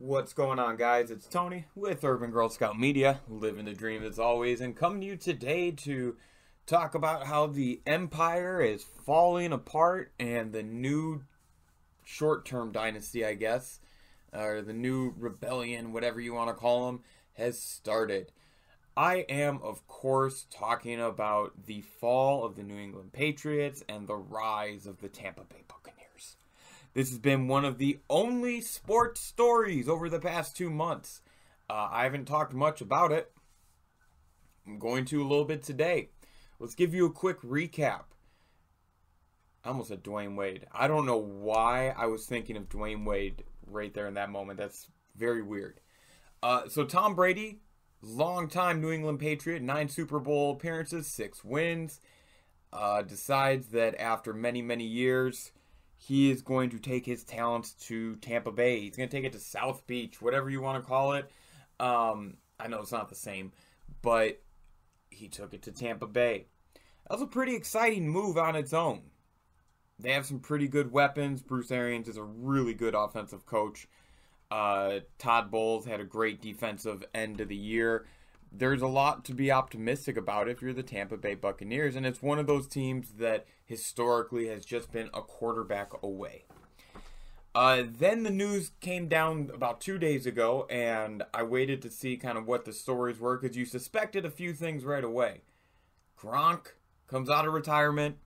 What's going on, guys? It's Tony with Urban Girl Scout Media, living the dream as always, and coming to you today to talk about how the Empire is falling apart and the new short-term dynasty, I guess, or the new rebellion, whatever you want to call them, has started. I am, of course, talking about the fall of the New England Patriots and the rise of the Tampa Bay Buccaneers. This has been one of the only sports stories over the past 2 months. I haven't talked much about it. I'm going to a little bit today. Let's give you a quick recap. I almost said Dwayne Wade. I don't know why I was thinking of Dwayne Wade right there in that moment. That's very weird. So Tom Brady, longtime New England Patriot, 9 Super Bowl appearances, 6 wins, decides that after many, many years, he is going to take his talents to Tampa Bay. He's going to take it to South Beach, whatever you want to call it. I know it's not the same, but he took it to Tampa Bay. That was a pretty exciting move on its own. They have some pretty good weapons. Bruce Arians is a really good offensive coach. Todd Bowles had a great defensive end of the year. There's a lot to be optimistic about if you're the Tampa Bay Buccaneers, and it's one of those teams that historically has just been a quarterback away. Then the news came down about 2 days ago, and I waited to see kind of what the stories were because you suspected a few things right away. Gronk comes out of retirement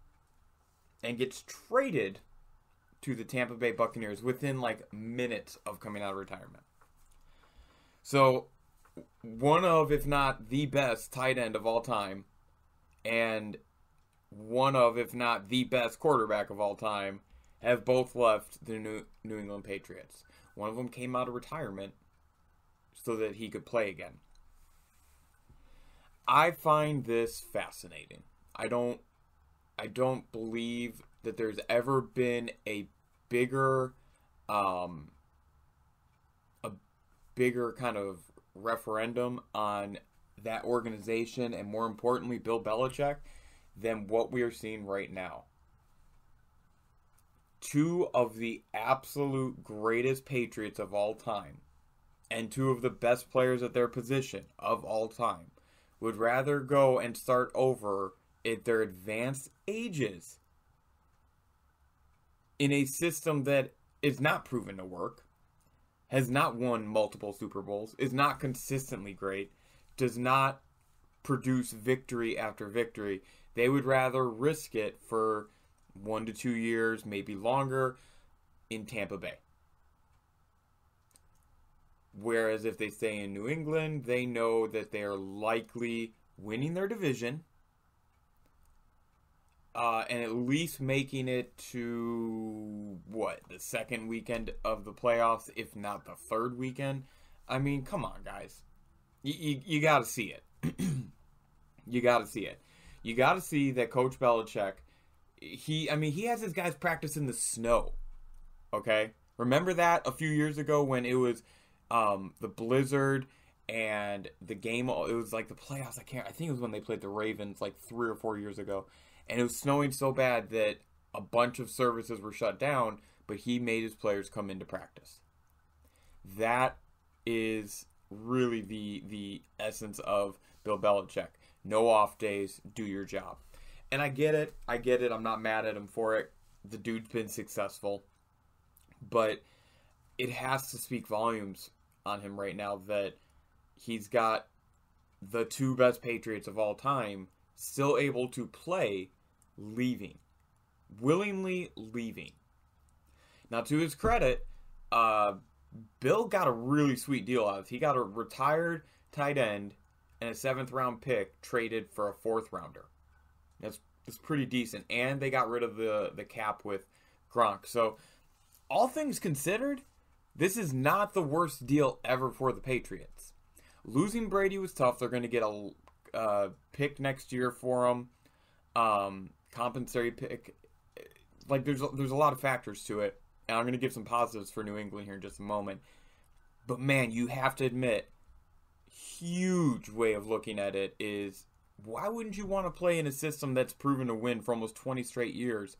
and gets traded to the Tampa Bay Buccaneers within like minutes of coming out of retirement. So one of, if not the best tight end of all time, and one of, if not the best quarterback of all time, have both left the New England Patriots. One of them came out of retirement so that he could play again. I find this fascinating. I don't believe that there's ever been a bigger kind of referendum on that organization and, more importantly, Bill Belichick than what we are seeing right now. 2 of the absolute greatest Patriots of all time and 2 of the best players at their position of all time would rather go and start over at their advanced ages in a system that is not proven to work, has not won multiple Super Bowls, is not consistently great, does not produce victory after victory. They would rather risk it for 1 to 2 years, maybe longer, in Tampa Bay. Whereas if they stay in New England, they know that they are likely winning their division, and at least making it to, the second weekend of the playoffs, if not the third weekend. I mean, come on, guys. You got to see it. You got to see it. You got to see that Coach Belichick, he has his guys practice in the snow, okay? Remember that a few years ago when it was the blizzard and the game, it was like the playoffs, I think it was when they played the Ravens like 3 or 4 years ago. And it was snowing so bad that a bunch of services were shut down, but he made his players come into practice. That is really the essence of Bill Belichick. No off days, do your job. And I get it. I'm not mad at him for it. The dude's been successful. But it has to speak volumes on him right now that he's got the 2 best Patriots of all time still able to play, willingly leaving. Now, to his credit, Bill got a really sweet deal out of it. He got a retired tight end and a 7th round pick traded for a 4th rounder. That's pretty decent. And they got rid of the cap with Gronk. So, all things considered, this is not the worst deal ever for the Patriots. Losing Brady was tough. They're going to get a pick next year for him, compensatory pick. Like there's a lot of factors to it, and I'm going to give some positives for New England here in just a moment. But man, you have to admit, huge way of looking at it is, why wouldn't you want to play in a system that's proven to win for almost 20 straight years,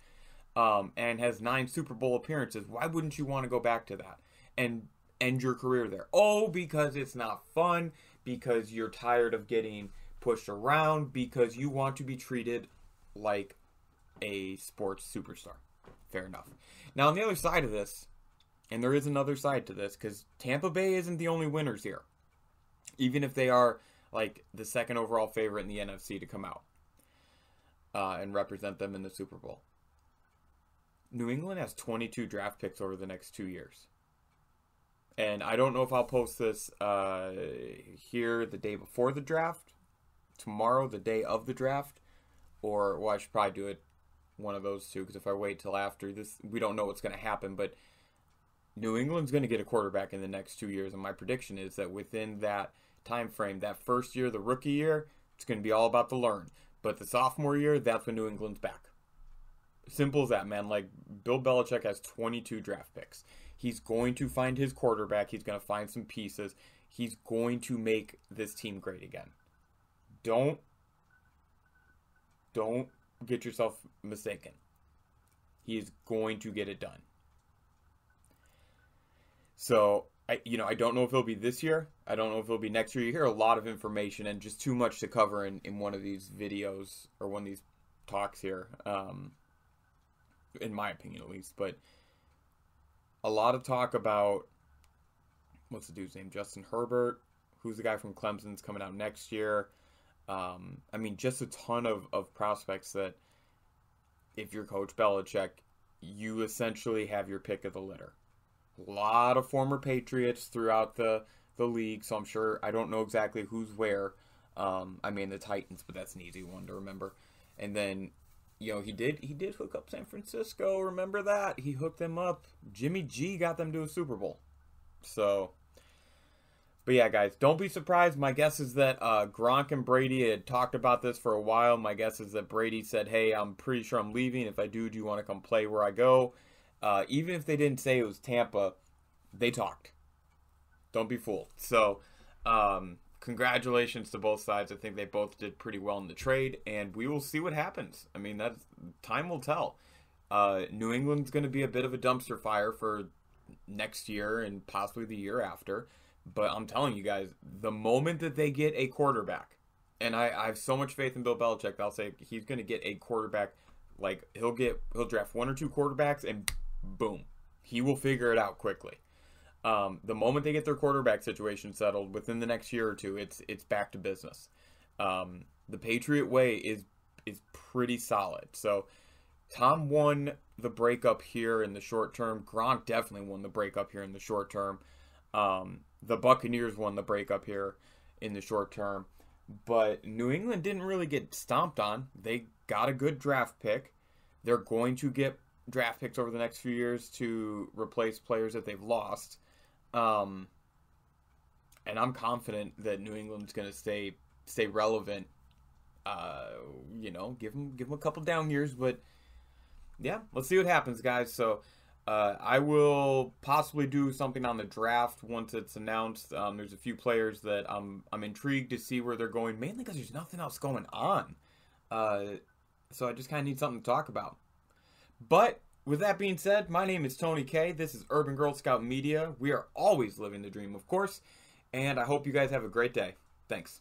and has 9 Super Bowl appearances? Why wouldn't you want to go back to that? And end your career there. Oh, because it's not fun, because you're tired of getting pushed around, because you want to be treated like a sports superstar. Fair enough. Now, on the other side of this, and there is another side to this, because Tampa Bay isn't the only winners here. Even if they are like the second overall favorite in the NFC to come out and represent them in the Super Bowl. New England has 22 draft picks over the next 2 years. And I don't know if I'll post this here the day before the draft, tomorrow, the day of the draft, or, well, I should probably do it one of those two, because if I wait till after this, we don't know what's going to happen, but New England's going to get a quarterback in the next 2 years, and my prediction is that within that time frame, that first year, the rookie year, it's going to be all about the learn. But the sophomore year, that's when New England's back. Simple as that, man. Like, Bill Belichick has 22 draft picks. He's going to find his quarterback. He's going to find some pieces. He's going to make this team great again. Don't get yourself mistaken. He is going to get it done. So, I don't know if it'll be this year. I don't know if it'll be next year. You hear a lot of information and just too much to cover in one of these videos or one of these talks here, in my opinion at least. But a lot of talk about, what's the dude's name? Justin Herbert, who's the guy from Clemson's coming out next year. I mean, just a ton of prospects that if you're Coach Belichick, you essentially have your pick of the litter. A lot of former Patriots throughout the league, so I'm sure, I don't know exactly who's where. I mean, the Titans, but that's an easy one to remember. And then, he did hook up San Francisco. Remember that? He hooked them up. Jimmy G got them to a Super Bowl. So, but yeah, guys, don't be surprised. My guess is that Gronk and Brady had talked about this for a while. My guess is that Brady said, hey, I'm pretty sure I'm leaving. If I do you want to come play where I go? Even if they didn't say it was Tampa, they talked. Don't be fooled. So, congratulations to both sides. I think they both did pretty well in the trade, and we will see what happens. I mean, time will tell. New England's going to be a bit of a dumpster fire for next year and possibly the year after. But I'm telling you guys, the moment that they get a quarterback, and I have so much faith in Bill Belichick that I'll say he's going to get a quarterback. Like, he'll draft one or two quarterbacks, and boom, he will figure it out quickly. The moment they get their quarterback situation settled within the next year or two, it's back to business. The Patriot way is pretty solid. So Tom won the breakup here in the short term. Gronk definitely won the breakup here in the short term. The Buccaneers won the breakup here in the short term. But New England didn't really get stomped on. They got a good draft pick. They're going to get draft picks over the next few years to replace players that they've lost. And I'm confident that New England's going to stay relevant. Give them a couple down years, but yeah, let's see what happens, guys. So I will possibly do something on the draft once it's announced. There's a few players that I'm intrigued to see where they're going, mainly because there's nothing else going on. So I just kind of need something to talk about. But with that being said, my name is Tony K. This is Urban Girl Scout Media. We are always living the dream, of course. And I hope you guys have a great day. Thanks.